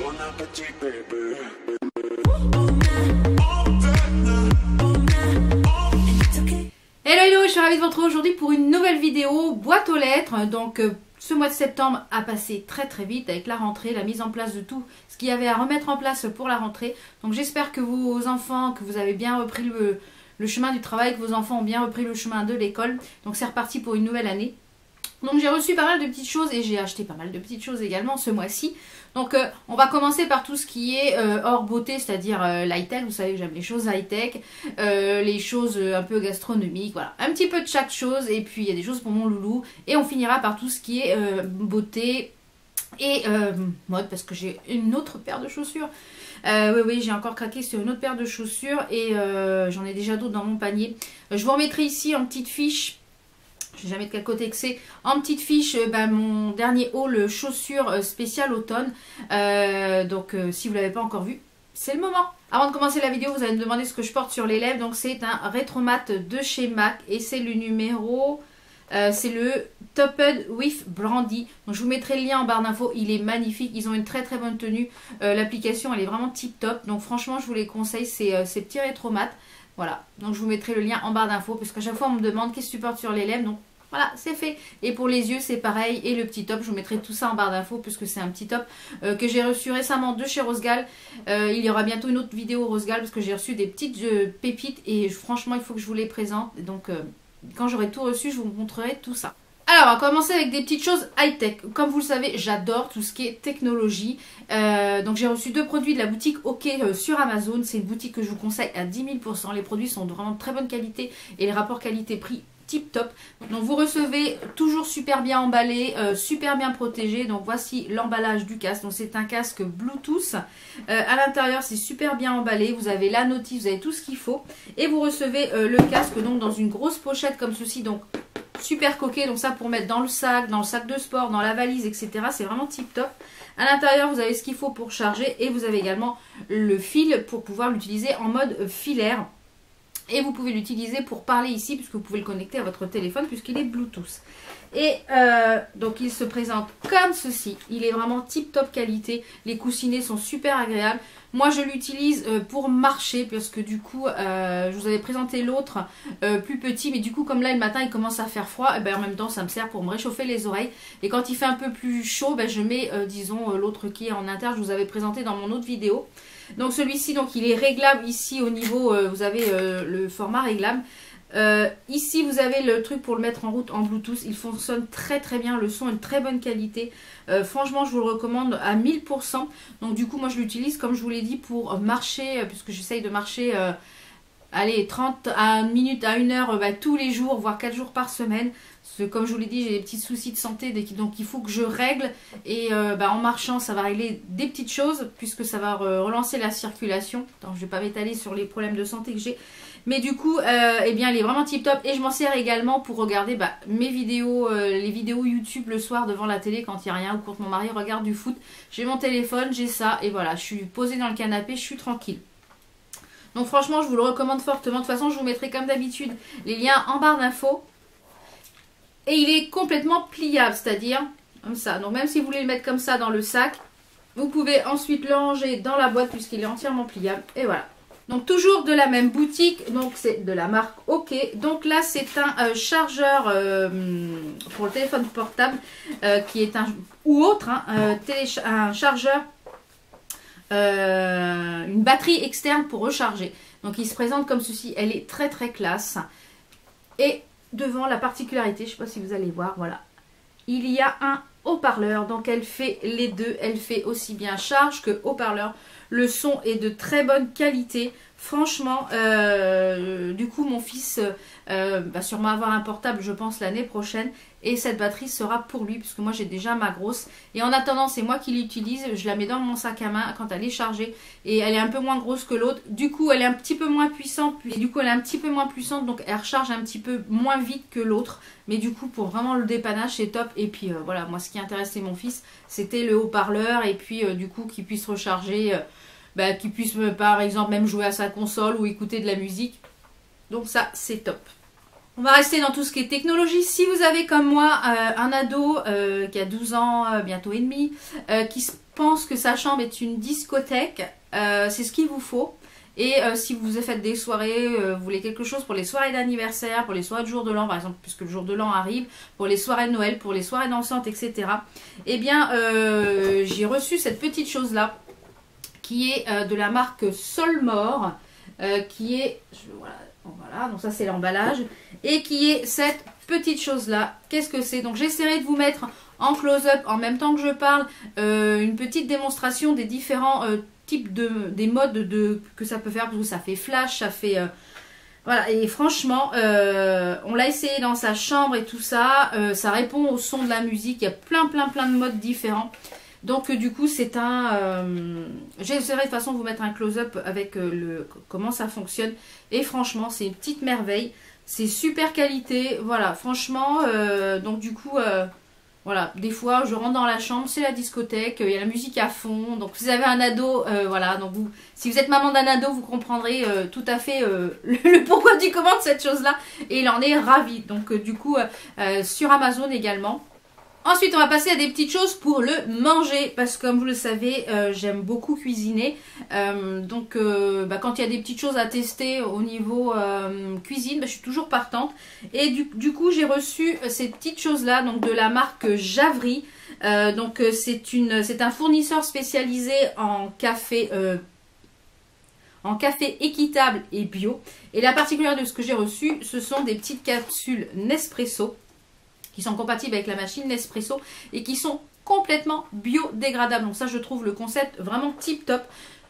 Hello hello, je suis ravie de vous retrouver aujourd'hui pour une nouvelle vidéo boîte aux lettres. Donc ce mois de septembre a passé très vite avec la rentrée, la mise en place de tout ce qu'il y avait à remettre en place pour la rentrée. Donc j'espère que vos enfants, que vous avez bien repris le chemin du travail, que vos enfants ont bien repris le chemin de l'école. Donc c'est reparti pour une nouvelle année. Donc j'ai reçu pas mal de petites choses et j'ai acheté pas mal de petites choses également ce mois-ci. Donc on va commencer par tout ce qui est hors beauté, c'est-à-dire l'high-tech. Vous savez que j'aime les choses high-tech, les choses un peu gastronomiques, voilà. Un petit peu de chaque chose et puis il y a des choses pour mon loulou. Et on finira par tout ce qui est beauté et mode parce que j'ai une autre paire de chaussures. Oui, j'ai encore craqué sur une autre paire de chaussures et j'en ai déjà d'autres dans mon panier. Je vous remettrai ici en petite fiche. Je ne sais jamais de quel côté que c'est. En petite fiche, mon dernier haul chaussures spécial automne. Si vous ne l'avez pas encore vu, c'est le moment. Avant de commencer la vidéo, vous allez me demander ce que je porte sur les lèvres. Donc c'est un Retromat de chez MAC. Et c'est le numéro... c'est le Topped with Brandy. Donc je vous mettrai le lien en barre d'infos. Il est magnifique. Ils ont une très bonne tenue. L'application, elle est vraiment tip top. Donc franchement, je vous les conseille. C'est ces petits Retromat. Voilà, donc je vous mettrai le lien en barre d'infos parce qu'à chaque fois on me demande qu'est-ce que tu portes sur les lèvres. Donc voilà, c'est fait. Et pour les yeux, c'est pareil. Et le petit top, je vous mettrai tout ça en barre d'infos puisque c'est un petit top que j'ai reçu récemment de chez Rosegal. Il y aura bientôt une autre vidéo Rosegal parce que j'ai reçu des petites pépites et franchement, il faut que je vous les présente. Donc quand j'aurai tout reçu, je vous montrerai tout ça. Alors, on va commencer avec des petites choses high-tech. Comme vous le savez, j'adore tout ce qui est technologie. Donc, j'ai reçu 2 produits de la boutique OK sur Amazon. C'est une boutique que je vous conseille à 10 000%. Les produits sont de vraiment très bonne qualité et les rapports qualité-prix tip top. Donc, vous recevez toujours super bien emballé, super bien protégé. Donc, voici l'emballage du casque. Donc, c'est un casque Bluetooth. À l'intérieur, c'est super bien emballé. Vous avez la notice, vous avez tout ce qu'il faut. Et vous recevez le casque donc dans une grosse pochette comme ceci. Donc, super coquet, donc ça pour mettre dans le sac de sport, dans la valise, etc. C'est vraiment tip top. À l'intérieur, vous avez ce qu'il faut pour charger et vous avez également le fil pour pouvoir l'utiliser en mode filaire. Et vous pouvez l'utiliser pour parler ici puisque vous pouvez le connecter à votre téléphone puisqu'il est Bluetooth. Et donc il se présente comme ceci. Il est vraiment tip top qualité. Les coussinets sont super agréables. Moi je l'utilise pour marcher parce que du coup je vous avais présenté l'autre plus petit. Mais du coup comme là le matin il commence à faire froid, et en même temps ça me sert pour me réchauffer les oreilles. Et quand il fait un peu plus chaud, je mets disons l'autre qui est en interne. Je vous avais présenté dans mon autre vidéo. Donc celui-ci donc il est réglable ici au niveau, vous avez le format réglable. Ici vous avez le truc pour le mettre en route en Bluetooth. Il fonctionne très bien, le son est de très bonne qualité. Franchement je vous le recommande à 1000%. Donc du coup moi je l'utilise comme je vous l'ai dit pour marcher, puisque j'essaye de marcher allez 30 minutes à 1 heure tous les jours, voire 4 jours par semaine. Comme je vous l'ai dit, j'ai des petits soucis de santé, donc il faut que je règle. Et en marchant, ça va régler des petites choses, puisque ça va relancer la circulation. Donc, je ne vais pas m'étaler sur les problèmes de santé que j'ai. Mais du coup, il est vraiment tip top. Et je m'en sers également pour regarder mes vidéos, les vidéos YouTube le soir devant la télé quand il n'y a rien, ou quand mon mari regarde du foot. J'ai mon téléphone, j'ai ça, et voilà, je suis posée dans le canapé, je suis tranquille. Donc franchement, je vous le recommande fortement. De toute façon, je vous mettrai comme d'habitude les liens en barre d'infos. Et il est complètement pliable, c'est-à-dire comme ça. Donc même si vous voulez le mettre comme ça dans le sac, vous pouvez ensuite le ranger dans la boîte puisqu'il est entièrement pliable. Et voilà. Donc toujours de la même boutique, donc c'est de la marque OK. Donc là c'est un chargeur pour le téléphone portable qui est ou autre, un chargeur, une batterie externe pour recharger. Donc il se présente comme ceci, elle est très classe. Et devant la particularité, je ne sais pas si vous allez voir, voilà, il y a un haut-parleur, donc elle fait les deux, elle fait aussi bien charge que haut-parleur. Le son est de très bonne qualité. Franchement, du coup mon fils va sûrement avoir un portable je pense l'année prochaine. Et cette batterie sera pour lui puisque moi j'ai déjà ma grosse. Et en attendant c'est moi qui l'utilise. Je la mets dans mon sac à main quand elle est chargée. Et elle est un peu moins grosse que l'autre. Du coup elle est un petit peu moins puissante. Et du coup elle est un petit peu moins puissante. Donc elle recharge un petit peu moins vite que l'autre. Mais du coup pour vraiment le dépannage c'est top. Et puis voilà, moi ce qui intéressait mon fils c'était le haut-parleur. Et puis du coup qu'il puisse recharger... qu'il puisse par exemple même jouer à sa console ou écouter de la musique. Donc ça c'est top. On va rester dans tout ce qui est technologie. Si vous avez comme moi un ado qui a 12 ans, bientôt et demi, qui pense que sa chambre est une discothèque, c'est ce qu'il vous faut. Et si vous faites des soirées, vous voulez quelque chose pour les soirées d'anniversaire, pour les soirées de jour de l'an, par exemple, puisque le jour de l'an arrive, pour les soirées de Noël, pour les soirées dansantes, etc. Eh bien, j'ai reçu cette petite chose-là, qui est de la marque Solmore, qui est... Voilà, donc ça c'est l'emballage. Et qui est cette petite chose-là. Qu'est-ce que c'est? Donc j'essaierai de vous mettre en close-up, en même temps que je parle, une petite démonstration des différents types des modes que ça peut faire. Parce que ça fait flash, ça fait... voilà, et franchement, on l'a essayé dans sa chambre et tout ça. Ça répond au son de la musique. Il y a plein de modes différents. Donc du coup c'est un... j'essaierai de toute façon de vous mettre un close-up avec comment ça fonctionne. Et franchement c'est une petite merveille. C'est super qualité. Voilà, franchement, donc du coup... voilà, des fois je rentre dans la chambre, c'est la discothèque, il y a la musique à fond. Donc vous avez un ado, voilà, donc si vous êtes maman d'un ado, vous comprendrez tout à fait le pourquoi du comment de cette chose-là. Et il en est ravi. Donc du coup, sur Amazon également. Ensuite, on va passer à des petites choses pour le manger. Parce que comme vous le savez, j'aime beaucoup cuisiner. Donc, quand il y a des petites choses à tester au niveau cuisine, je suis toujours partante. Et du coup, j'ai reçu ces petites choses-là, donc de la marque Javry. Donc, c'est un fournisseur spécialisé en café équitable et bio. Et la particularité de ce que j'ai reçu, ce sont des petites capsules Nespresso, qui sont compatibles avec la machine Nespresso et qui sont complètement biodégradables. Donc ça, je trouve le concept vraiment tip top.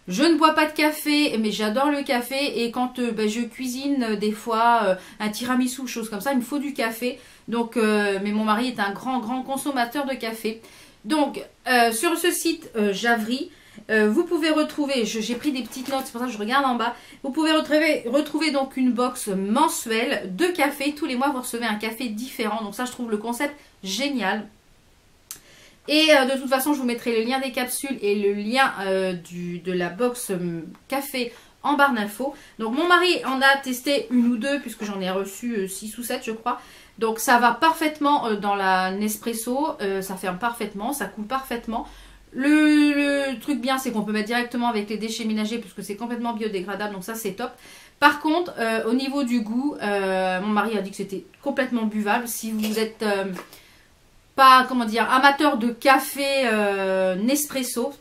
Je ne bois pas de café, mais j'adore le café. Et quand je cuisine des fois un tiramisu, choses comme ça, il me faut du café. Donc, mais mon mari est un grand consommateur de café. Donc, sur ce site Javry, vous pouvez retrouver, j'ai pris des petites notes, c'est pour ça que je regarde en bas. Vous pouvez retrouver donc une box mensuelle de café. Tous les mois, vous recevez un café différent. Donc ça, je trouve le concept génial. Et de toute façon, je vous mettrai le lien des capsules et le lien de la box café en barre d'infos. Donc mon mari en a testé une ou deux, puisque j'en ai reçu 6 ou 7 je crois. Donc ça va parfaitement dans la Nespresso, ça ferme parfaitement, ça coule parfaitement. Le truc bien, c'est qu'on peut mettre directement avec les déchets ménagers, puisque c'est complètement biodégradable, donc ça c'est top. Par contre, au niveau du goût, mon mari a dit que c'était complètement buvable. Si vous êtes pas, comment dire, amateur de café Nespresso,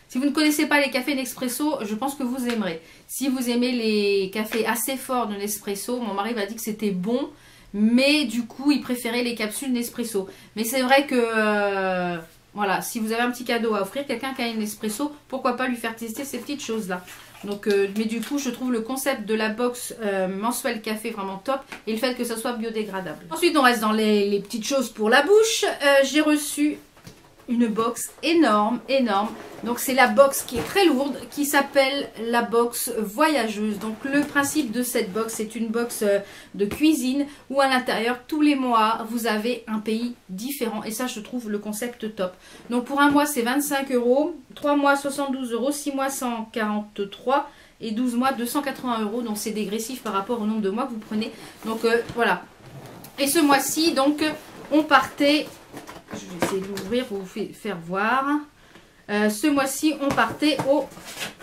si vous ne connaissez pas les cafés Nespresso, je pense que vous aimerez. Si vous aimez les cafés assez forts de Nespresso, mon mari m'a dit que c'était bon, mais du coup il préférait les capsules Nespresso. Mais c'est vrai que... voilà, si vous avez un petit cadeau à offrir, quelqu'un qui a une espresso, pourquoi pas lui faire tester ces petites choses-là. Donc, mais du coup, je trouve le concept de la box mensuelle café vraiment top. Et le fait que ça soit biodégradable. Ensuite, on reste dans les petites choses pour la bouche. J'ai reçu une box énorme. Donc, c'est la box qui est très lourde, qui s'appelle la box voyageuse. Donc, le principe de cette box, c'est une box de cuisine où à l'intérieur, tous les mois, vous avez un pays différent. Et ça, je trouve le concept top. Donc, pour un mois, c'est 25 €. 3 mois, 72 €. 6 mois, 143 €. Et 12 mois, 280 €. Donc, c'est dégressif par rapport au nombre de mois que vous prenez. Donc, voilà. Et ce mois-ci, donc, on partait... Je vais essayer de l'ouvrir pour vous faire voir. Ce mois-ci, on partait au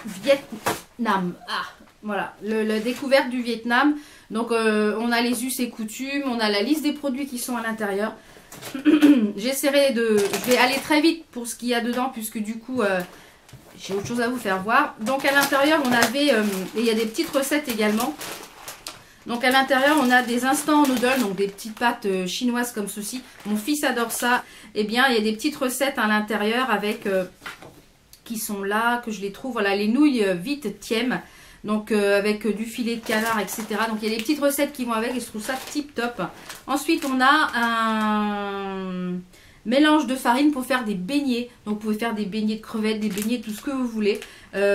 Vietnam. Ah, voilà, la découverte du Vietnam. Donc, on a les us et coutumes, on a la liste des produits qui sont à l'intérieur. J'essaierai de... Je vais aller très vite pour ce qu'il y a dedans, puisque du coup, j'ai autre chose à vous faire voir. Donc, à l'intérieur, on avait... et il y a des petites recettes également. Donc à l'intérieur, on a des instant noodles, donc des petites pâtes chinoises comme ceci. Mon fils adore ça. Eh bien, il y a des petites recettes à l'intérieur avec qui sont là, que je les trouve. Voilà, les nouilles vite Thiem. Donc avec du filet de canard, etc. Donc il y a des petites recettes qui vont avec et je trouve ça tip top. Ensuite, on a un mélange de farine pour faire des beignets. Donc vous pouvez faire des beignets de crevettes, des beignets de tout ce que vous voulez.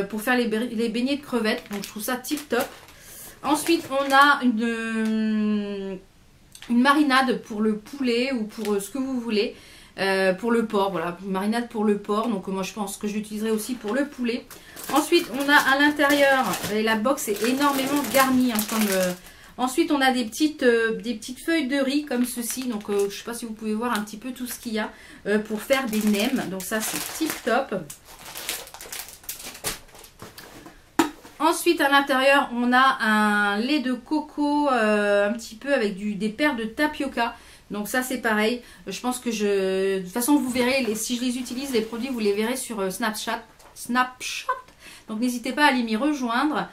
Pour faire les beignets de crevettes. Donc je trouve ça tip top. Ensuite, on a une marinade pour le poulet ou pour ce que vous voulez. Pour le porc, voilà, une marinade pour le porc. Donc moi, je pense que je l'utiliserai aussi pour le poulet. Ensuite, on a à l'intérieur, la box est énormément garnie. Hein, comme Ensuite, on a des petites feuilles de riz comme ceci. Donc, je ne sais pas si vous pouvez voir un petit peu tout ce qu'il y a pour faire des nems. Donc, ça, c'est tip top. Ensuite, à l'intérieur, on a un lait de coco un petit peu avec des perles de tapioca. Donc ça, c'est pareil. Je pense que de toute façon, vous verrez, si je les utilise, les produits, vous les verrez sur Snapchat. Donc, n'hésitez pas à aller m'y rejoindre.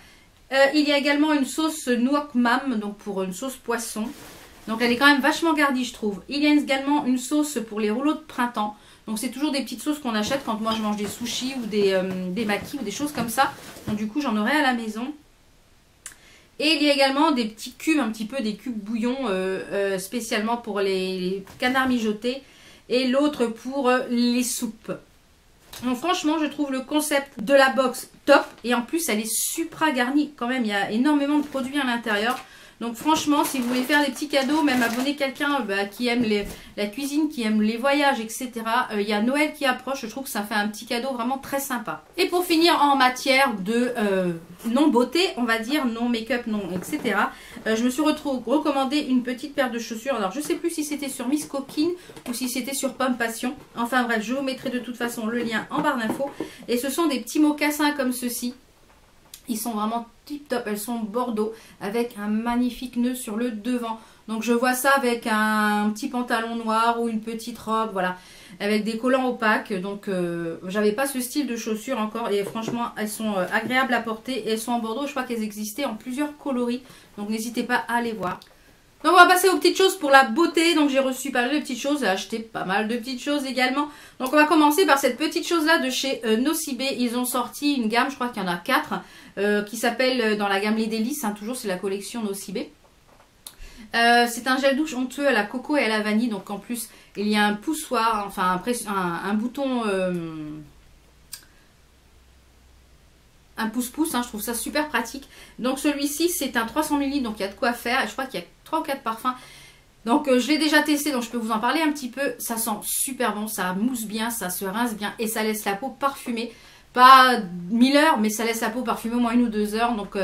Il y a également une sauce Nuoc Mam, donc pour une sauce poisson. Donc, elle est quand même vachement garnie, je trouve. Il y a également une sauce pour les rouleaux de printemps. Donc, c'est toujours des petites sauces qu'on achète quand moi, je mange des sushis ou des makis ou des choses comme ça. Donc, du coup, j'en aurai à la maison. Et il y a également des petits cubes, un petit peu des cubes bouillon spécialement pour les canards mijotés. Et l'autre pour les soupes. Donc franchement, je trouve le concept de la box top. Et en plus, elle est supra garnie quand même. Il y a énormément de produits à l'intérieur. Donc franchement, si vous voulez faire des petits cadeaux, même abonner quelqu'un qui aime la cuisine, qui aime les voyages, etc. Il y a Noël qui approche. Je trouve que ça fait un petit cadeau vraiment très sympa. Et pour finir, en matière de non-beauté, on va dire, non make-up, non, etc. Je me suis recommandé une petite paire de chaussures. Alors, je ne sais plus si c'était sur Miss Coquine ou si c'était sur Pomme Passion. Enfin bref, je vous mettrai de toute façon le lien en barre d'infos. Et ce sont des petits mocassins comme ceci. Ils sont vraiment tip top, elles sont bordeaux avec un magnifique nœud sur le devant. Donc je vois ça avec un petit pantalon noir ou une petite robe, voilà, avec des collants opaques. Donc j'avais pas ce style de chaussures encore et franchement elles sont agréables à porter et elles sont en bordeaux. Je crois qu'elles existaient en plusieurs coloris, donc n'hésitez pas à les voir. Donc on va passer aux petites choses pour la beauté. Donc j'ai reçu pas mal de petites choses, j'ai acheté pas mal de petites choses également. Donc on va commencer par cette petite chose là de chez Nocibe. Ils ont sorti une gamme, je crois qu'il y en a 4, qui s'appelle dans la gamme Les Délices, hein, toujours c'est la collection Nocibe. C'est un gel douche onctueux à la coco et à la vanille. Donc en plus il y a un poussoir, enfin un bouton... un pouce-pouce, hein, je trouve ça super pratique. Donc celui-ci c'est un 300 ml, donc il y a de quoi faire. Et je crois qu'il y a 3 ou 4 parfums. Donc je l'ai déjà testé, donc je peux vous en parler un petit peu. Ça sent super bon, ça mousse bien, ça se rince bien et ça laisse la peau parfumée. Pas 1000 heures, mais ça laisse la peau parfumée au moins 1 ou 2 heures. Donc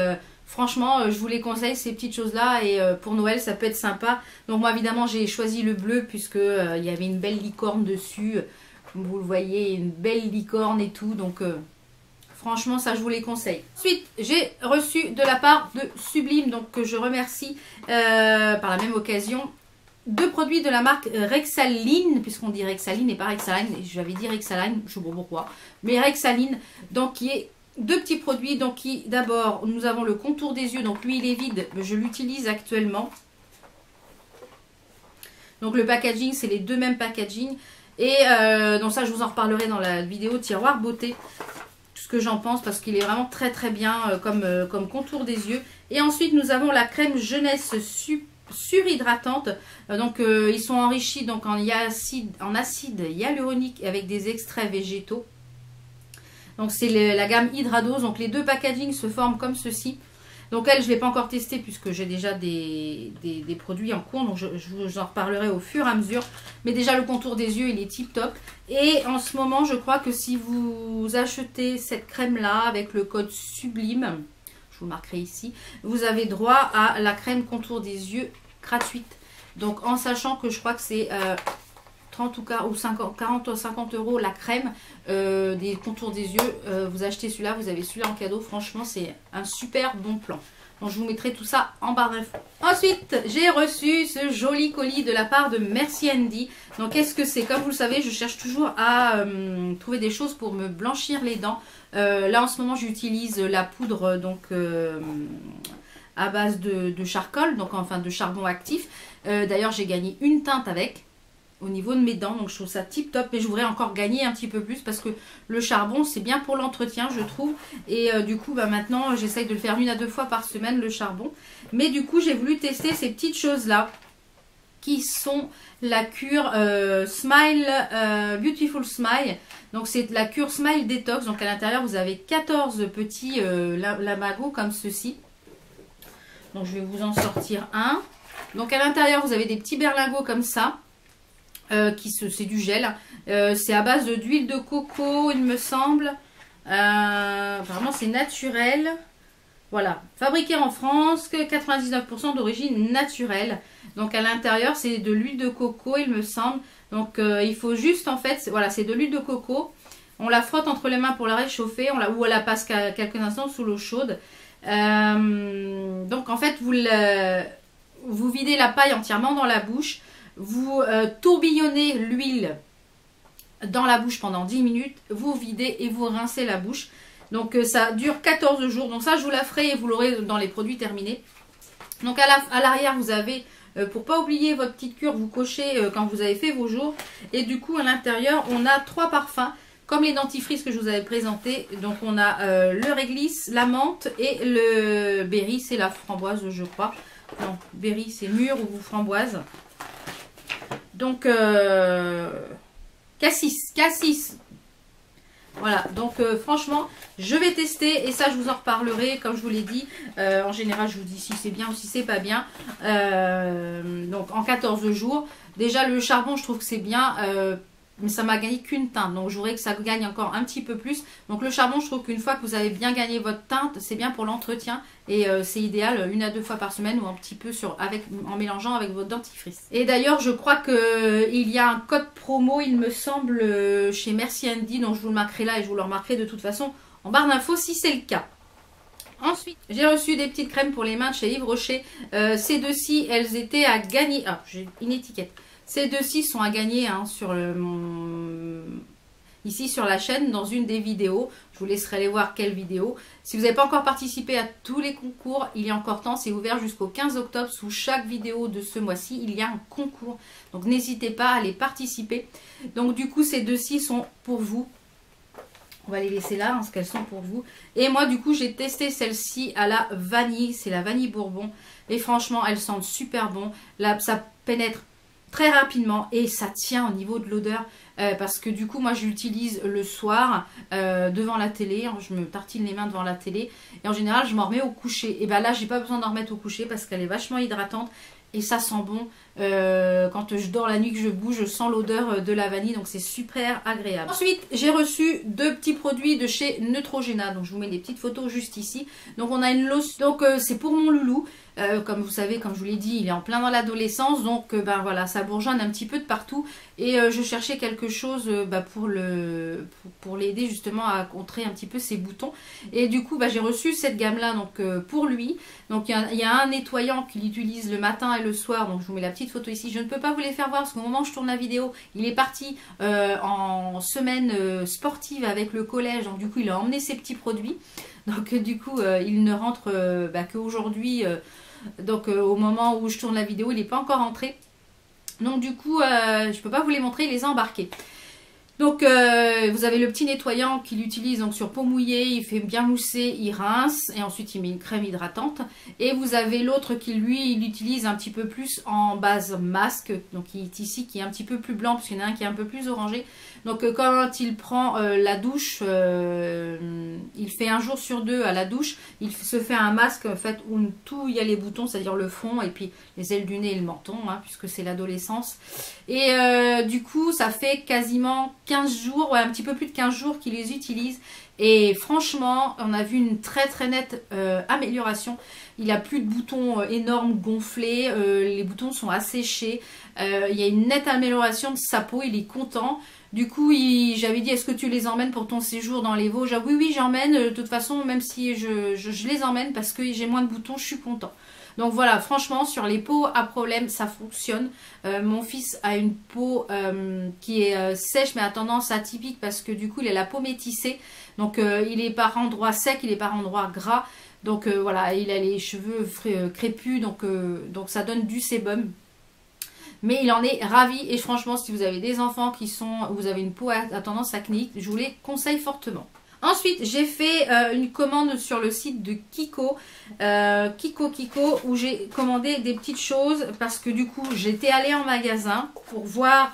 franchement, je vous les conseille ces petites choses-là. Et pour Noël, ça peut être sympa. Donc moi évidemment, j'ai choisi le bleu puisque il y avait une belle licorne dessus. Comme vous le voyez, une belle licorne et tout. Donc... franchement, ça, je vous les conseille. Ensuite, j'ai reçu de la part de Sublime, donc que je remercie par la même occasion, 2 produits de la marque Rexaline, puisqu'on dit Rexaline et pas Rexaline. J'avais dit Rexaline, je ne sais pas pourquoi, mais Rexaline, donc qui est 2 petits produits. Donc d'abord, nous avons le contour des yeux, donc lui, il est vide, je l'utilise actuellement. Donc le packaging, c'est les 2 mêmes packaging. Et donc ça, je vous en reparlerai dans la vidéo tiroir beauté. Ce que j'en pense parce qu'il est vraiment très très bien comme contour des yeux. Et ensuite nous avons la crème jeunesse surhydratante. Donc ils sont enrichis donc en acide hyaluronique avec des extraits végétaux. Donc c'est la gamme Hydradose. Donc les 2 packaging se forment comme ceci. Donc elle, je ne l'ai pas encore testé puisque j'ai déjà des produits en cours. Donc je vous en reparlerai au fur et à mesure. Mais déjà le contour des yeux, il est tip top. Et en ce moment, je crois que si vous achetez cette crème-là avec le code Sublime, je vous le marquerai ici, vous avez droit à la crème contour des yeux gratuite. Donc en sachant que je crois que c'est 30 ou 40 ou 50 euros la crème des contours des yeux. Vous achetez celui-là, vous avez celui-là en cadeau. Franchement, c'est un super bon plan. Donc je vous mettrai tout ça en barre d'infos. Ensuite, j'ai reçu ce joli colis de la part de Merci Andy. Donc qu'est-ce que c'est? Comme vous le savez, je cherche toujours à trouver des choses pour me blanchir les dents. Là en ce moment, j'utilise la poudre donc à base de charcoal, donc enfin de charbon actif. D'ailleurs, j'ai gagné une teinte avec. Au niveau de mes dents, donc je trouve ça tip top, mais je voudrais encore gagner un petit peu plus parce que le charbon c'est bien pour l'entretien, je trouve, et du coup maintenant j'essaye de le faire 1 à 2 fois par semaine, le charbon. Mais du coup j'ai voulu tester ces petites choses là qui sont la cure Smile Beautiful Smile. Donc c'est la cure Smile Detox. Donc à l'intérieur vous avez 14 petits lamagos comme ceci. Donc je vais vous en sortir un. Donc à l'intérieur vous avez des petits berlingots comme ça. C'est du gel, c'est à base d'huile de coco il me semble, vraiment c'est naturel, Voilà, fabriqué en France, 99% d'origine naturelle. Donc à l'intérieur, c'est de l'huile de coco, il me semble. Donc il faut juste, en fait, voilà, c'est de l'huile de coco. On la frotte entre les mains pour la réchauffer, ou on la passe quelques instants sous l'eau chaude. Donc en fait, vous videz la paille entièrement dans la bouche. Vous tourbillonnez l'huile dans la bouche pendant 10 minutes. Vous videz et vous rincez la bouche. Donc ça dure 14 jours. Donc ça, je vous la ferai et vous l'aurez dans les produits terminés. Donc à l'arrière, vous avez, pour pas oublier votre petite cure, vous cochez quand vous avez fait vos jours. Et du coup, à l'intérieur, on a 3 parfums. Comme les dentifrices que je vous avais présentés. Donc on a le réglisse, la menthe et le berry, c'est la framboise, je crois. Non, berry, c'est mûr ou framboise. Donc cassis. Voilà, donc franchement, je vais tester et ça je vous en reparlerai comme je vous l'ai dit. En général, je vous dis si c'est bien ou si c'est pas bien. Donc en 14 jours. Déjà le charbon, je trouve que c'est bien. Mais ça m'a gagné qu'une teinte, donc je voudrais que ça gagne encore un petit peu plus. Donc le charbon, je trouve qu'une fois que vous avez bien gagné votre teinte, c'est bien pour l'entretien. Et c'est idéal 1 à 2 fois par semaine ou un petit peu en mélangeant avec votre dentifrice. Et d'ailleurs, je crois qu'il y a un code promo, il me semble, chez Merci Andy, donc je vous le marquerai là et je vous le remarquerai de toute façon en barre d'infos si c'est le cas. Ensuite, j'ai reçu des petites crèmes pour les mains de chez Yves Rocher. Ces deux-ci, elles étaient à gagner. Ah, j'ai une étiquette. Ces deux-ci sont à gagner hein, ici sur la chaîne dans une des vidéos. Je vous laisserai aller voir quelle vidéo. Si vous n'avez pas encore participé à tous les concours, il y a encore temps. C'est ouvert jusqu'au 15 octobre. Sous chaque vidéo de ce mois-ci, il y a un concours. Donc n'hésitez pas à aller participer. Donc du coup, ces deux-ci sont pour vous. On va les laisser là, hein, parce qu'elles sont pour vous. Et moi, du coup, j'ai testé celle-ci à la vanille. C'est la vanille bourbon. Et franchement, elles sentent super bon. Là, ça pénètre très rapidement et ça tient au niveau de l'odeur parce que du coup moi je l'utilise le soir devant la télé, je me tartine les mains devant la télé et en général je m'en remets au coucher. Et bien là j'ai pas besoin d'en remettre au coucher parce qu'elle est vachement hydratante et ça sent bon. Quand je dors la nuit, que je bouge, je sens l'odeur de la vanille, donc c'est super agréable. Ensuite, j'ai reçu 2 petits produits de chez Neutrogena, donc je vous mets des petites photos juste ici. Donc on a une lotion, donc c'est pour mon loulou. Comme vous savez, comme je vous l'ai dit, il est en plein dans l'adolescence, donc ben voilà, ça bourgeonne un petit peu de partout. Et je cherchais quelque chose pour l'aider justement à contrer un petit peu ses boutons. Et du coup, j'ai reçu cette gamme-là donc pour lui. Donc il y a un nettoyant qu'il utilise le matin et le soir. Donc je vous mets la petite photo ici. Je ne peux pas vous les faire voir parce qu'au moment où je tourne la vidéo, il est parti en semaine sportive avec le collège. Donc du coup, il a emmené ses petits produits. Donc du coup, il ne rentre qu'aujourd'hui. Donc au moment où je tourne la vidéo, il n'est pas encore rentré. Donc du coup, je ne peux pas vous les montrer, il les a embarqués. Donc vous avez le petit nettoyant qu'il utilise donc sur peau mouillée, il fait bien mousser, il rince et ensuite il met une crème hydratante. Et vous avez l'autre qui lui, il utilise un petit peu plus en base masque, donc il est ici qui est un petit peu plus blanc parce qu'il y en a un qui est un peu plus orangé. Donc quand il prend la douche, il fait 1 jour sur 2 à la douche, il se fait un masque en fait où tout il y a les boutons, c'est-à-dire le front et puis les ailes du nez et le menton, hein, puisque c'est l'adolescence. Et du coup ça fait quasiment 15 jours, ouais, un petit peu plus de 15 jours qu'il les utilise. Et franchement, on a vu une très très nette amélioration. Il n'a plus de boutons énormes gonflés, les boutons sont asséchés. Il y a une nette amélioration de sa peau, il est content. Du coup, j'avais dit, est-ce que tu les emmènes pour ton séjour dans les Vosges? Oui, oui, j'emmène. De toute façon, même si je les emmène parce que j'ai moins de boutons, je suis content. Donc voilà, franchement, sur les peaux à problème, ça fonctionne. Mon fils a une peau qui est sèche, mais à tendance atypique parce que du coup, il a la peau métissée. Donc, il est par endroits secs, il est par endroits gras. Donc voilà, il a les cheveux crépus, donc ça donne du sébum. Mais il en est ravi et franchement, si vous avez des enfants vous avez une peau à tendance acnéique, je vous les conseille fortement. Ensuite, j'ai fait une commande sur le site de Kiko, Kiko, où j'ai commandé des petites choses parce que du coup, j'étais allée en magasin pour voir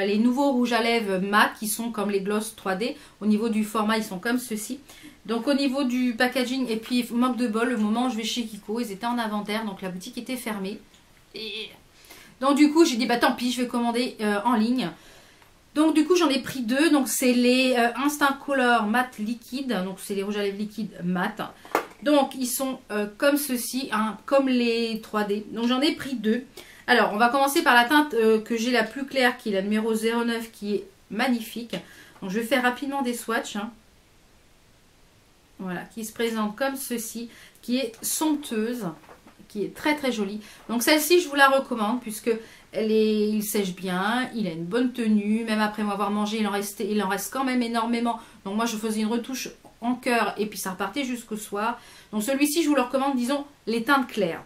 les nouveaux rouges à lèvres mat qui sont comme les gloss 3D. Au niveau du format, ils sont comme ceci. Donc au niveau du packaging, et puis manque de bol, le moment où je vais chez Kiko, ils étaient en inventaire, donc la boutique était fermée. Et donc du coup, j'ai dit, bah tant pis, je vais commander en ligne. Donc du coup j'en ai pris 2, donc c'est les Instant Color Matte Liquide, donc c'est les rouges à lèvres liquides mat. Donc ils sont comme ceci, hein, comme les 3D. Donc j'en ai pris 2. Alors on va commencer par la teinte que j'ai la plus claire, qui est la numéro 09, qui est magnifique. Donc je vais faire rapidement des swatchs. Hein. Voilà, qui se présente comme ceci, qui est somptueuse, qui est très très jolie. Donc celle-ci je vous la recommande puisque il sèche bien, il a une bonne tenue, même après m'avoir mangé il en reste quand même énormément. Donc moi je faisais une retouche en cœur et puis ça repartait jusqu'au soir. Donc celui-ci je vous le recommande, disons les teintes claires.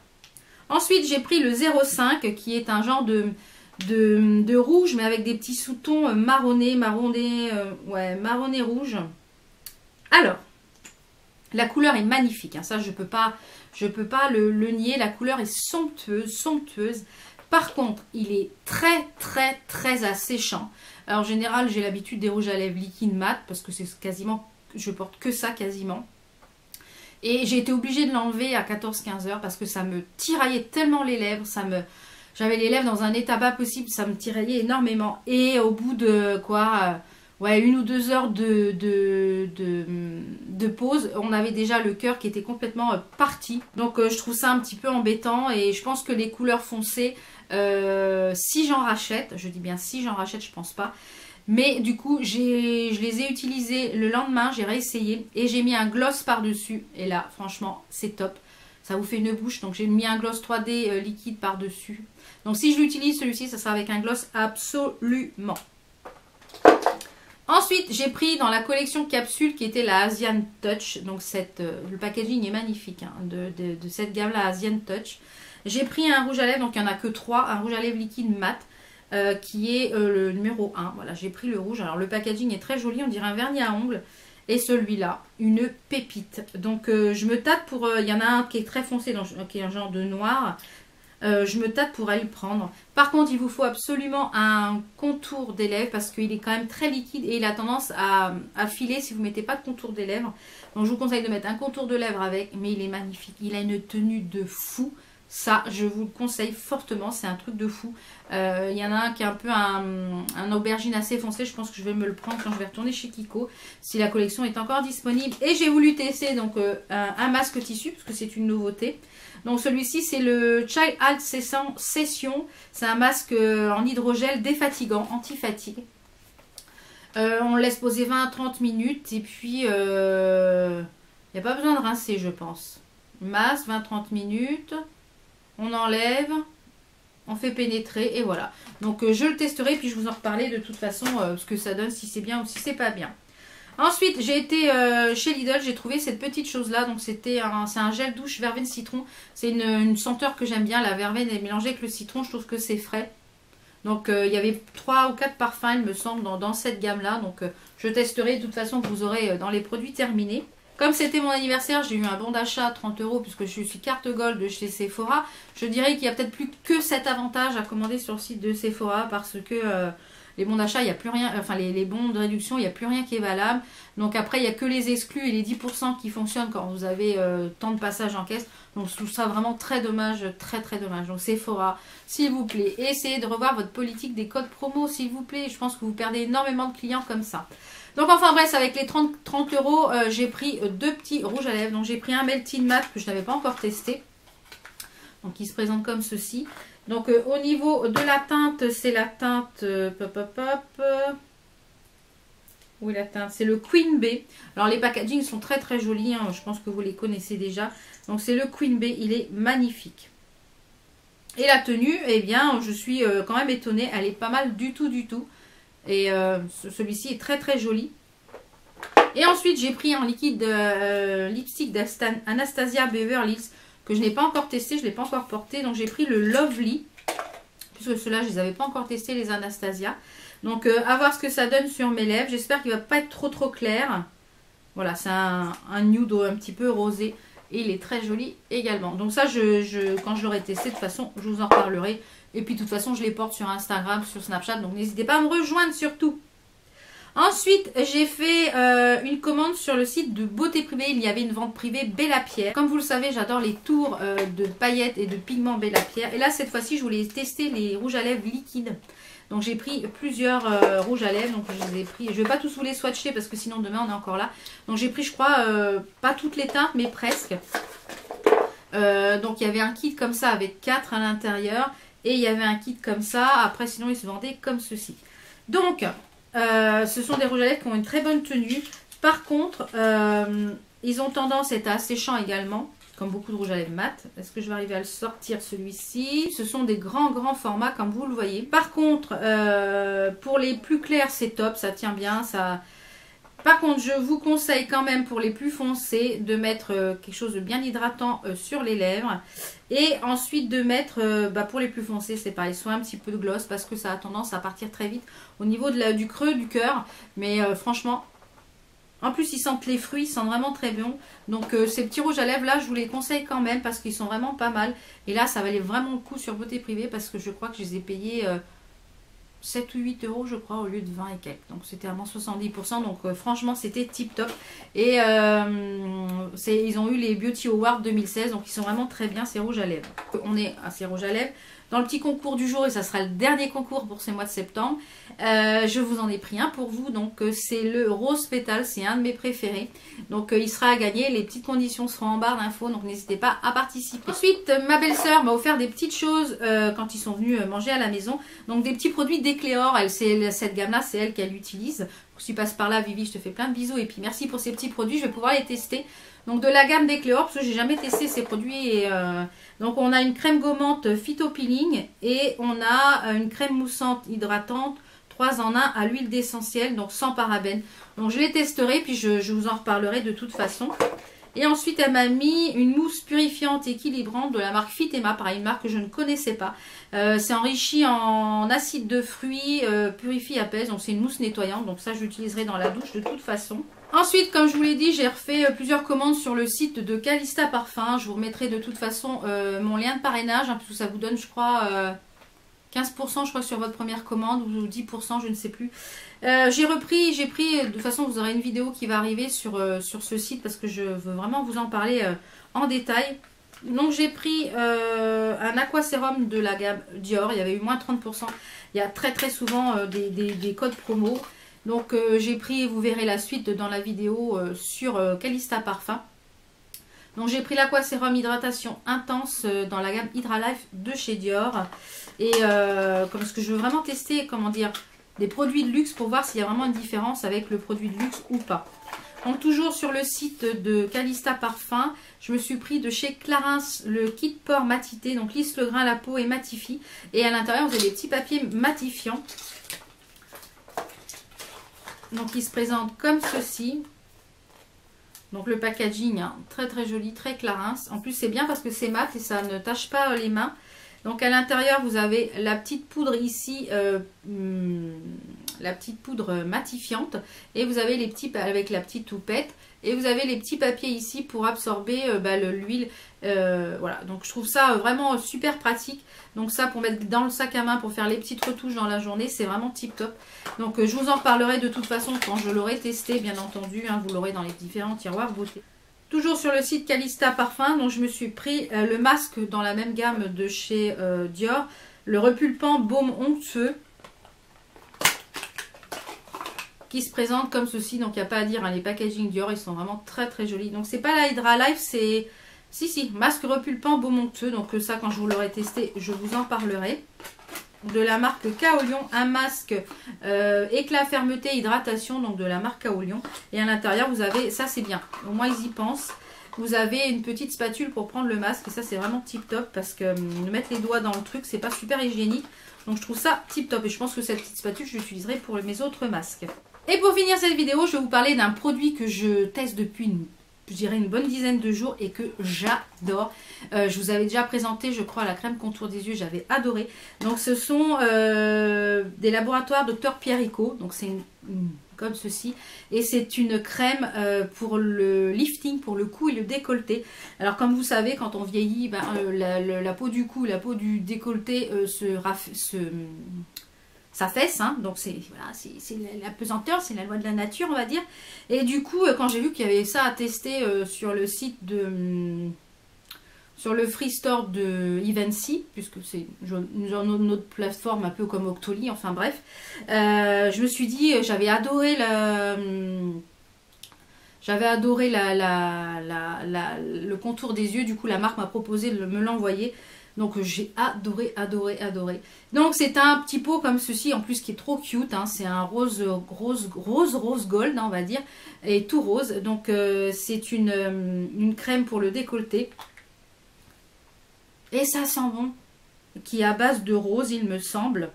Ensuite j'ai pris le 05 qui est un genre de rouge mais avec des petits sous-tons marronnés rouge. Alors la couleur est magnifique, hein, ça je peux pas le nier, la couleur est somptueuse. Par contre, il est très asséchant. Alors, en général, j'ai l'habitude des rouges à lèvres liquide mat parce que c'est quasiment, je porte que ça quasiment. Et j'ai été obligée de l'enlever à 14-15 heures parce que ça me tiraillait tellement les lèvres, j'avais les lèvres dans un état pas possible, ça me tiraillait énormément. Et au bout de quoi, 1 ou 2 heures de pause, on avait déjà le cœur qui était complètement parti. Donc je trouve ça un petit peu embêtant et je pense que les couleurs foncées, si j'en rachète, je dis bien si j'en rachète, je pense pas. Mais du coup, je les ai utilisés le lendemain, j'ai réessayé et j'ai mis un gloss par-dessus. Et là, franchement, c'est top. Ça vous fait une bouche, donc j'ai mis un gloss 3D liquide par-dessus. Donc si je l'utilise, celui-ci, ça sera avec un gloss absolument. Ensuite, j'ai pris dans la collection capsule qui était la Asian Touch. Donc le packaging est magnifique hein, de cette gamme-là, Asian Touch. J'ai pris un rouge à lèvres, donc il n'y en a que 3. Un rouge à lèvres liquide mat qui est le numéro 1. Voilà, j'ai pris le rouge. Alors le packaging est très joli, on dirait un vernis à ongles. Et celui-là, une pépite. Donc je me tâte pour... Il y en a un qui est très foncé, qui est un genre de noir. Je me tâte pour aller le prendre. Par contre, il vous faut absolument un contour des lèvres parce qu'il est quand même très liquide et il a tendance à filer si vous ne mettez pas de contour des lèvres. Donc, je vous conseille de mettre un contour de lèvres avec, mais il est magnifique. Il a une tenue de fou. Ça, je vous le conseille fortement. C'est un truc de fou. Il y en a un qui est un peu un aubergine assez foncé. Je pense que je vais me le prendre quand je vais retourner chez Kiko si la collection est encore disponible. Et j'ai voulu tester donc un masque tissu parce que c'est une nouveauté. Donc celui-ci c'est le Child Alt Session. C'est un masque en hydrogel défatigant, anti-fatigue. On le laisse poser 20 à 30 minutes et puis il n'y a pas besoin de rincer je pense. Masque, 20-30 minutes. On enlève, on fait pénétrer et voilà. Donc je le testerai puis je vous en reparlerai de toute façon ce que ça donne, si c'est bien ou si c'est pas bien. Ensuite, j'ai été chez Lidl, j'ai trouvé cette petite chose-là. Donc, c'est un gel douche verveine citron. C'est une senteur que j'aime bien. La verveine est mélangée avec le citron. Je trouve que c'est frais. Donc, il y avait 3 ou 4 parfums, il me semble, dans cette gamme-là. Donc, je testerai. De toute façon, vous aurez dans les produits terminés. Comme c'était mon anniversaire, j'ai eu un bon d'achat à 30 € puisque je suis carte gold de chez Sephora. Je dirais qu'il n'y a peut-être plus que cet avantage à commander sur le site de Sephora parce que... les bons d'achat, il n'y a plus rien, enfin les bons de réduction, il n'y a plus rien qui est valable. Donc après, il n'y a que les exclus et les 10% qui fonctionnent quand vous avez tant de passages en caisse. Donc je trouve ça vraiment très dommage, très dommage. Donc Sephora, s'il vous plaît, essayez de revoir votre politique des codes promo, s'il vous plaît. Je pense que vous perdez énormément de clients comme ça. Donc enfin bref, avec les 30 €, j'ai pris 2 petits rouges à lèvres. Donc j'ai pris un Melting Matte que je n'avais pas encore testé. Donc il se présente comme ceci. Donc au niveau de la teinte, c'est la teinte où est la teinte? C'est le Queen Bee. Alors les packagings sont très jolis, hein, je pense que vous les connaissez déjà. Donc c'est le Queen Bee, il est magnifique. Et la tenue, eh bien je suis quand même étonnée, elle est pas mal du tout. Et celui-ci est très joli. Et ensuite j'ai pris en liquide lipstick d'Anastasia Beverly Hills que je n'ai pas encore testé, je ne l'ai pas encore porté. Donc j'ai pris le Lovely, puisque ceux-là je ne les avais pas encore testés, les Anastasia. Donc à voir ce que ça donne sur mes lèvres. J'espère qu'il ne va pas être trop clair. Voilà, c'est un nude un petit peu rosé. Et il est très joli également. Donc ça, quand je l'aurai testé, de toute façon, je vous en reparlerai. Et puis de toute façon, je les porte sur Instagram, sur Snapchat. Donc n'hésitez pas à me rejoindre surtout. Ensuite, j'ai fait une commande sur le site de Beauté Privée. Il y avait une vente privée Bella Pierre. Comme vous le savez, j'adore les tours de paillettes et de pigments Bella Pierre. Et là, cette fois-ci, je voulais tester les rouges à lèvres liquides. Donc j'ai pris plusieurs rouges à lèvres. Donc je les ai pris. Je vais pas tous vous les swatcher parce que sinon demain on est encore là. Donc j'ai pris, je crois, pas toutes les teintes, mais presque. Donc il y avait un kit comme ça avec 4 à l'intérieur. Et il y avait un kit comme ça. Après sinon ils se vendaient comme ceci. Donc ce sont des rouges à lèvres qui ont une très bonne tenue. Par contre, ils ont tendance à être assez séchants également. Comme beaucoup de rouge à lèvres mat. Est-ce que je vais arriver à le sortir celui-ci? Ce sont des grands formats comme vous le voyez. Par contre, pour les plus clairs, c'est top. Ça tient bien. Ça... Par contre, je vous conseille quand même pour les plus foncés de mettre quelque chose de bien hydratant sur les lèvres. Et ensuite de mettre, pour les plus foncés, c'est pareil, soit un petit peu de gloss parce que ça a tendance à partir très vite au niveau de du creux du cœur. Mais franchement... En plus, ils sentent les fruits, ils sentent vraiment très bon. Donc, ces petits rouges à lèvres là, je vous les conseille quand même parce qu'ils sont vraiment pas mal. Et là, ça valait vraiment le coup sur Beauté Privée parce que je crois que je les ai payés 7 ou 8 euros, je crois, au lieu de 20 et quelques. Donc, c'était vraiment 70%. Donc, franchement, c'était tip top. Et ils ont eu les Beauty Awards 2016. Donc, ils sont vraiment très bien, ces rouges à lèvres. On est à ces rouges à lèvres. Dans le petit concours du jour, et ça sera le dernier concours pour ce mois de septembre, je vous en ai pris un pour vous. Donc c'est le Rose Pétale, c'est un de mes préférés. Donc il sera à gagner, les petites conditions seront en barre d'infos, donc n'hésitez pas à participer. Ensuite, ma belle-sœur m'a offert des petites choses quand ils sont venus manger à la maison. Donc des petits produits d'Ecléor, cette gamme-là, c'est elle qu'elle utilise. Si tu passes par là, Vivi, je te fais plein de bisous. Et puis merci pour ces petits produits, je vais pouvoir les tester. Donc de la gamme d'Ecléor, parce que j'ai jamais testé ces produits. Et, donc on a une crème gommante Phyto Peeling et on a une crème moussante hydratante 3 en 1 à l'huile d'essentiel, donc sans parabènes. Donc je les testerai, puis je vous en reparlerai de toute façon. Et ensuite, elle m'a mis une mousse purifiante équilibrante de la marque Fitema, pareil, une marque que je ne connaissais pas. C'est enrichi en acide de fruits, purifie, apaise, donc c'est une mousse nettoyante. Donc ça, je l'utiliserai dans la douche de toute façon. Ensuite, comme je vous l'ai dit, j'ai refait plusieurs commandes sur le site de Calista Parfum. Je vous remettrai de toute façon mon lien de parrainage, hein, parce que ça vous donne, je crois... 15% je crois sur votre première commande ou 10% je ne sais plus. J'ai pris, de toute façon vous aurez une vidéo qui va arriver sur ce site parce que je veux vraiment vous en parler en détail. Donc j'ai pris un aquasérum de la gamme Dior, il y avait eu moins 30%. Il y a très souvent des codes promo. Donc j'ai pris, vous verrez la suite dans la vidéo sur Calista Parfum. Donc j'ai pris l'Aquasérum Hydratation Intense dans la gamme Hydralife de chez Dior. Et parce que je veux vraiment tester, comment dire, des produits de luxe pour voir s'il y a vraiment une différence avec le produit de luxe ou pas. Donc toujours sur le site de Calista Parfum, je me suis pris de chez Clarins le kit pore matité. Donc lisse le grain à la peau et matifie. Et à l'intérieur vous avez des petits papiers matifiants. Donc il se présente comme ceci. Donc le packaging, hein, très joli, très Clarins. En plus c'est bien parce que c'est mat et ça ne tache pas les mains. Donc à l'intérieur vous avez la petite poudre ici, la petite poudre matifiante. Et vous avez les petits, avec la petite toupette. Et vous avez les petits papiers ici pour absorber l'huile. Voilà, donc je trouve ça vraiment super pratique. Donc ça pour mettre dans le sac à main pour faire les petites retouches dans la journée, c'est vraiment tip top. Donc je vous en reparlerai de toute façon quand je l'aurai testé, bien entendu. Hein, vous l'aurez dans les différents tiroirs beauté. Toujours sur le site Calista Parfum, donc je me suis pris le masque dans la même gamme de chez Dior. Le repulpant baume onctueux. Qui se présente comme ceci, donc il n'y a pas à dire, hein, les packaging Dior ils sont vraiment très jolis. Donc c'est pas la Hydralife, c'est si masque repulpant baume onctueux. Donc ça quand je vous l'aurai testé je vous en parlerai. De la marque Kaolion, un masque éclat fermeté hydratation, donc de la marque Kaolion. Et à l'intérieur vous avez, ça c'est bien, au moins ils y pensent, vous avez une petite spatule pour prendre le masque. Et ça c'est vraiment tip top parce que mettre les doigts dans le truc c'est pas super hygiénique. Donc je trouve ça tip top et je pense que cette petite spatule je l'utiliserai pour mes autres masques. Et pour finir cette vidéo, je vais vous parler d'un produit que je teste depuis une bonne dizaine de jours et que j'adore. Je vous avais déjà présenté, je crois, la crème contour des yeux, j'avais adoré. Donc ce sont des laboratoires Dr Pierrico, donc c'est comme ceci. Et c'est une crème pour le lifting, pour le cou et le décolleté. Alors comme vous savez, quand on vieillit, la peau du cou, la peau du décolleté s'affaisse, hein, donc c'est voilà, la pesanteur, c'est la loi de la nature, on va dire. Et du coup, quand j'ai vu qu'il y avait ça à tester sur le site de sur le Free Store de Evency, puisque c'est une autre plateforme un peu comme Octoly, enfin bref. Je me suis dit, j'avais adoré le contour des yeux, du coup la marque m'a proposé de me l'envoyer. Donc j'ai adoré. Donc c'est un petit pot comme ceci, en plus qui est trop cute, hein. C'est un rose gold, hein, on va dire, et tout rose. Donc c'est une crème pour le décolleté. Et ça sent bon, qui est à base de rose, il me semble.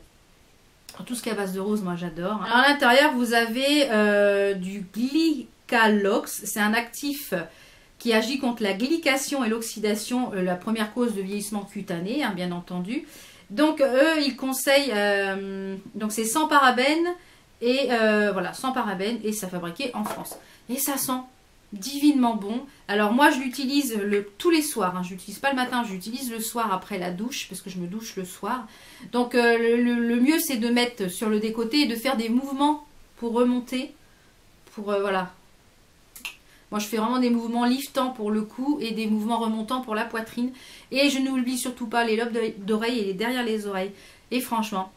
Tout ce qui est à base de rose, moi j'adore. Alors à l'intérieur, vous avez du Glycalox, c'est un actif qui agit contre la glycation et l'oxydation, la première cause de vieillissement cutané, hein, bien entendu. Donc eux, ils conseillent, donc c'est sans parabènes, et voilà, sans parabènes, et ça fabriqué en France. Et ça sent divinement bon. Alors moi, je l'utilise tous les soirs, hein. Je l'utilise pas le matin, je l'utilise le soir après la douche, parce que je me douche le soir. Donc le mieux, c'est de mettre sur le décolleté et de faire des mouvements pour remonter, pour voilà. Moi, je fais vraiment des mouvements liftants pour le cou et des mouvements remontants pour la poitrine. Et je n'oublie surtout pas les lobes d'oreilles et les derrière les oreilles. Et franchement,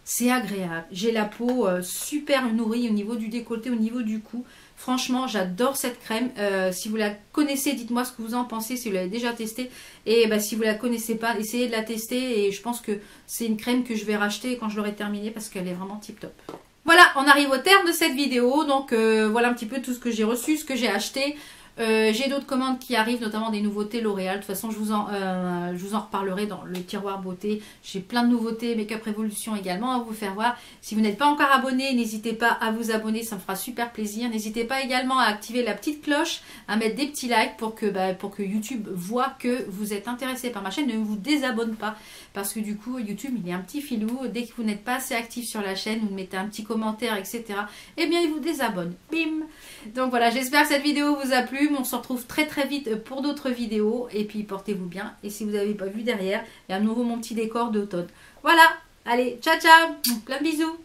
c'est agréable. J'ai la peau super nourrie au niveau du décolleté, au niveau du cou. Franchement, j'adore cette crème. Si vous la connaissez, dites-moi ce que vous en pensez, si vous l'avez déjà testée. Et bah, si vous ne la connaissez pas, essayez de la tester. Et je pense que c'est une crème que je vais racheter quand je l'aurai terminée parce qu'elle est vraiment tip top. Voilà, on arrive au terme de cette vidéo, donc voilà un petit peu tout ce que j'ai reçu, ce que j'ai acheté. J'ai d'autres commandes qui arrivent, notamment des nouveautés L'Oréal. De toute façon, je vous en reparlerai dans le tiroir beauté. J'ai plein de nouveautés, Make Up Révolution également à vous faire voir. Si vous n'êtes pas encore abonné, n'hésitez pas à vous abonner, ça me fera super plaisir. N'hésitez pas également à activer la petite cloche, à mettre des petits likes pour que YouTube voit que vous êtes intéressé par ma chaîne. Ne vous désabonne pas, parce que du coup, YouTube, il est un petit filou. Dès que vous n'êtes pas assez actif sur la chaîne, vous mettez un petit commentaire, etc., eh bien, il vous désabonne. Bim! Donc voilà, j'espère que cette vidéo vous a plu. On se retrouve très vite pour d'autres vidéos. Et puis portez-vous bien. Et si vous n'avez pas vu derrière, il y a à nouveau mon petit décor d'automne. Voilà, allez, ciao ciao, plein de bisous.